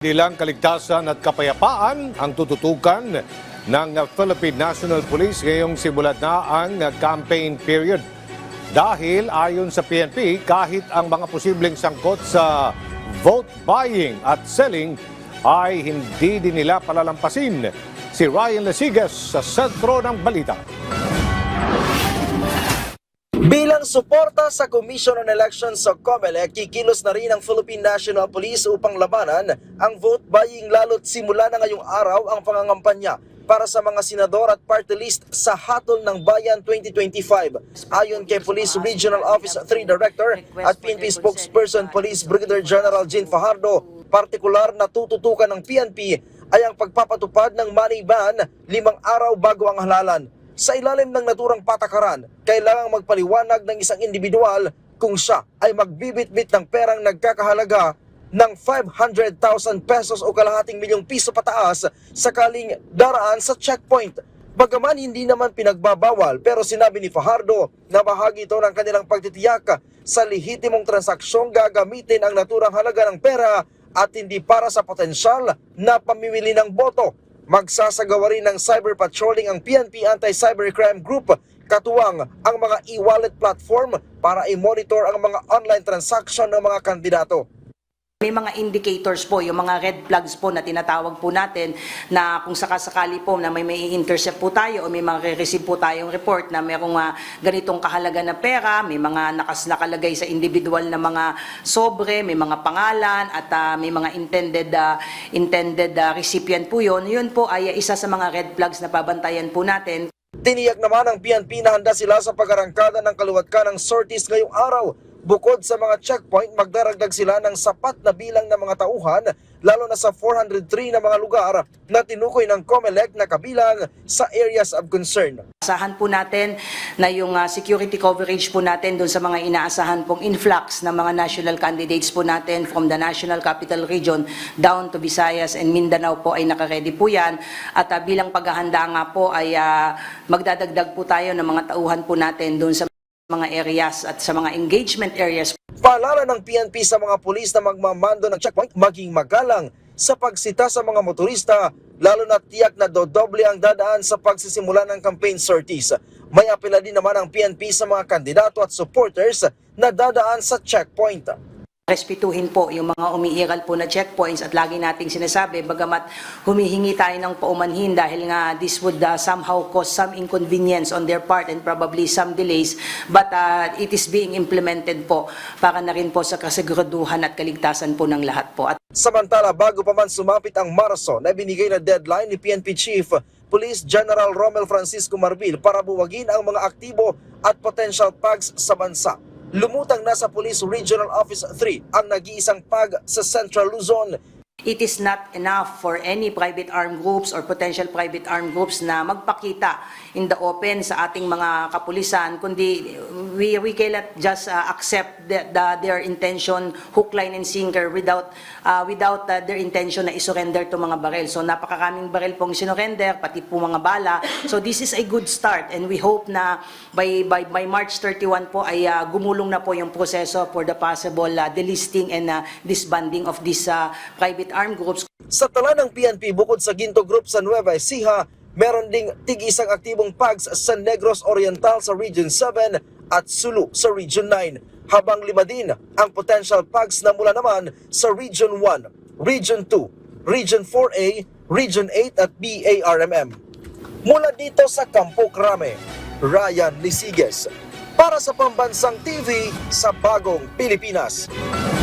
Ilang kaligtasan at kapayapaan ang tututukan ng Philippine National Police ngayong simulan na ang campaign period. Dahil ayon sa PNP, kahit ang mga posibleng sangkot sa vote buying at selling ay hindi din nila palalampasin. Si Ryan Lesigas sa sentro ng balita. Bilang suporta sa Commission on Elections sa COMELEC, kikilos na rin ang Philippine National Police upang labanan ang vote buying lalo't simula na ngayong araw ang pangangampanya para sa mga senador at party list sa Hatol ng Bayan 2025. Ayon kay Police Regional Office 3 Director at PNP Spokesperson Police Brigadier General Jean Fajardo, partikular na tututukan ng PNP ay ang pagpapatupad ng money ban 5 araw bago ang halalan. Sa ilalim ng naturang patakaran, kailangang magpaliwanag ng isang individual kung siya ay magbibitbit ng perang nagkakahalaga ng 500,000 pesos o kalahating milyong piso pataas sakaling daraan sa checkpoint. Bagaman hindi naman pinagbabawal, pero sinabi ni Fajardo na bahagi ito ng kanilang pagtitiyak sa lehitimong transaksyong gagamitin ang naturang halaga ng pera at hindi para sa potensyal na pamimili ng boto. Magsasagawa rin ng cyber patrolling ang PNP Anti-Cybercrime Group, katuwang ang mga e-wallet platform para i-monitor ang mga online transaction ng mga kandidato. May mga indicators po, yung mga red flags po na tinatawag po natin na kung sakasakali po na may intercept po tayo o may mga receive po tayong report na mayroong ganitong kahalaga na pera, may mga nakalagay sa individual na mga sobre, may mga pangalan at may mga intended recipient po yun. Yun po ay isa sa mga red flags na pabantayan po natin. Tiniyak naman ng PNP na handa sila sa pag-arangkada ng kaluwat-ka ng sorties ngayong araw. Bukod sa mga checkpoint, magdaragdag sila ng sapat na bilang ng mga tauhan, lalo na sa 403 na mga lugar na tinukoy ng COMELEC na kabilang sa areas of concern. Asahan po natin na yung security coverage po natin doon sa mga inaasahan pong influx ng mga national candidates po natin from the National Capital Region down to Visayas and Mindanao po ay nakaredy po yan. At bilang paghahanda nga po ay magdadagdag po tayo ng mga tauhan po natin doon sa mga areas at sa mga engagement areas. Paalala ng PNP sa mga pulis na magmamando ng checkpoint maging magalang sa pagsita sa mga motorista, lalo na tiyak na dodoble ang dadaan sa pagsisimula ng campaign sorties. May apela din naman ang PNP sa mga kandidato at supporters na dadaan sa checkpoint. Respetuhin po yung mga umiiral po na checkpoints at lagi nating sinasabi, bagamat humihingi tayo ng paumanhin dahil nga this would somehow cause some inconvenience on their part and probably some delays, but it is being implemented po para na rin po sa kasiguraduhan at kaligtasan po ng lahat po. Samantala, bago pa man sumapit ang Marso na binigay na deadline ni PNP Chief Police General Romel Francisco Marbil para buwagin ang mga aktibo at potential PAGs sa bansa, lumutang na sa Police Regional Office 3 ang nag-iisang PAG sa Central Luzon. It is not enough for any private armed groups or potential private armed groups na magpakita in the open sa ating mga kapulisan, kundi we cannot just accept their intention, hook, line, and sinker without their intention na isurrender to mga baril. So napakaraming baril pong sinurrender, pati po mga bala. So this is a good start and we hope na by March 31 po ay gumulong na po yung proseso for the possible delisting and disbanding of these private armed groups. Sa tala ng PNP, bukod sa Ginto Group sa Nueva Ecija, meron ding tig-isang aktibong PAGs sa Negros Oriental sa Region 7 at Sulu sa Region 9, habang 5 din ang potential PAGs na mula naman sa Region 1, Region 2, Region 4A, Region 8 at BARMM. Mula dito sa Campo Crame, Ryan Lesigas para sa Pambansang TV sa Bagong Pilipinas.